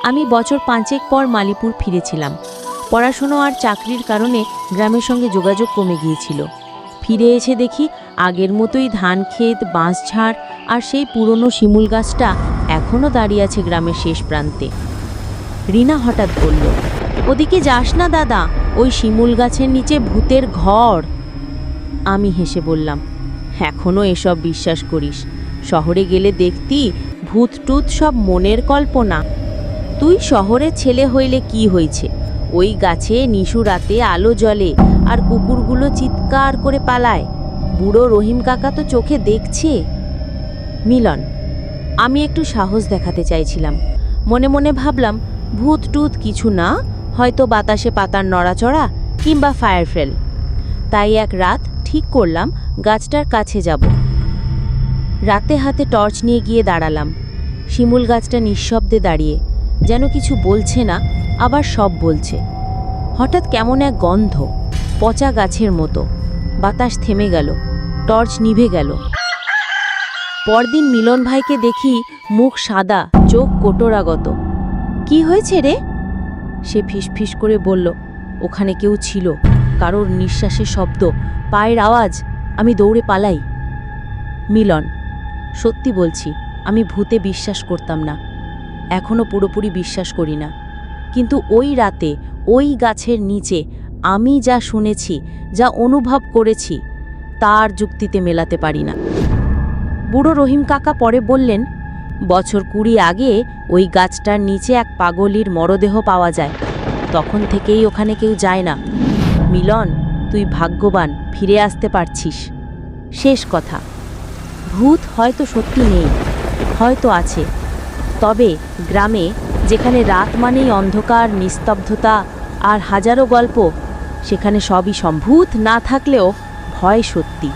আমি বছর 5 পর মালিপুর ফিরেছিলাম। পড়াশুনো আর চাকরির কারণে গ্রামের সঙ্গে যোগাযোগ কমে গিয়েছিল। ফিরে এসে দেখি আগের মতোই ধান ক্ষেত, বাঁশঝাড় আর সেই পুরনো শিমুল গাছটা এখনও দাঁড়িয়ে আছে গ্রামের শেষ প্রান্তে। রিনা হঠাৎ বলল, ওদিকে যাস না দাদা, ওই শিমুল গাছের নিচে ভূতের ঘর। আমি হেসে বললাম, এখনও এসব বিশ্বাস করিস? শহরে গেলে দেখতি ভূত টুত সব মনের কল্পনা। তুই শহরের ছেলে হইলে কি হয়েছে, ওই গাছে নিশু রাতে আলো জ্বলে আর কুকুরগুলো চিৎকার করে পালায়। বুড়ো রহিম কাকা তো চোখে দেখছে। মিলন, আমি একটু সাহস দেখাতে চাইছিলাম। মনে মনে ভাবলাম, ভূত টুত কিছু না, হয়তো বাতাসে পাতার নড়াচড়া কিংবা ফায়ার ফেল। তাই এক রাত ঠিক করলাম গাছটার কাছে যাব। রাতে হাতে টর্চ নিয়ে গিয়ে দাঁড়ালাম। শিমুল গাছটা নিঃশব্দে দাঁড়িয়ে, যেন কিছু বলছে না, আবার সব বলছে। হঠাৎ কেমন এক গন্ধ, পচা গাছের মতো। বাতাস থেমে গেল, টর্চ নিভে গেল। পরদিন মিলন ভাইকে দেখি, মুখ সাদা, চোখ কোটরাগত। কি হয়েছে রে? সে ফিসফিস করে বলল, ওখানে কেউ ছিল, কারোর নিঃশ্বাসের শব্দ, পায়ের আওয়াজ। আমি দৌড়ে পালাই। মিলন, সত্যি বলছি, আমি ভূতে বিশ্বাস করতাম না, এখনও পুরোপুরি বিশ্বাস করি না। কিন্তু ওই রাতে ওই গাছের নিচে আমি যা শুনেছি, যা অনুভব করেছি, তার যুক্তিতে মেলাতে পারি না। বুড়ো রহিম কাকা পরে বললেন, বছর 20 আগে ওই গাছটার নিচে এক পাগলির মরদেহ পাওয়া যায়। তখন থেকেই ওখানে কেউ যায় না। মিলন, তুই ভাগ্যবান, ফিরে আসতে পারছিস। শেষ কথা, ভূত হয়তো সত্যি নেই, হয়তো আছে। তবে গ্রামে, যেখানে রাত মানেই অন্ধকার, নিস্তব্ধতা আর হাজারো গল্প, সেখানে সবই সম্ভূত না থাকলেও ভয় সত্যি।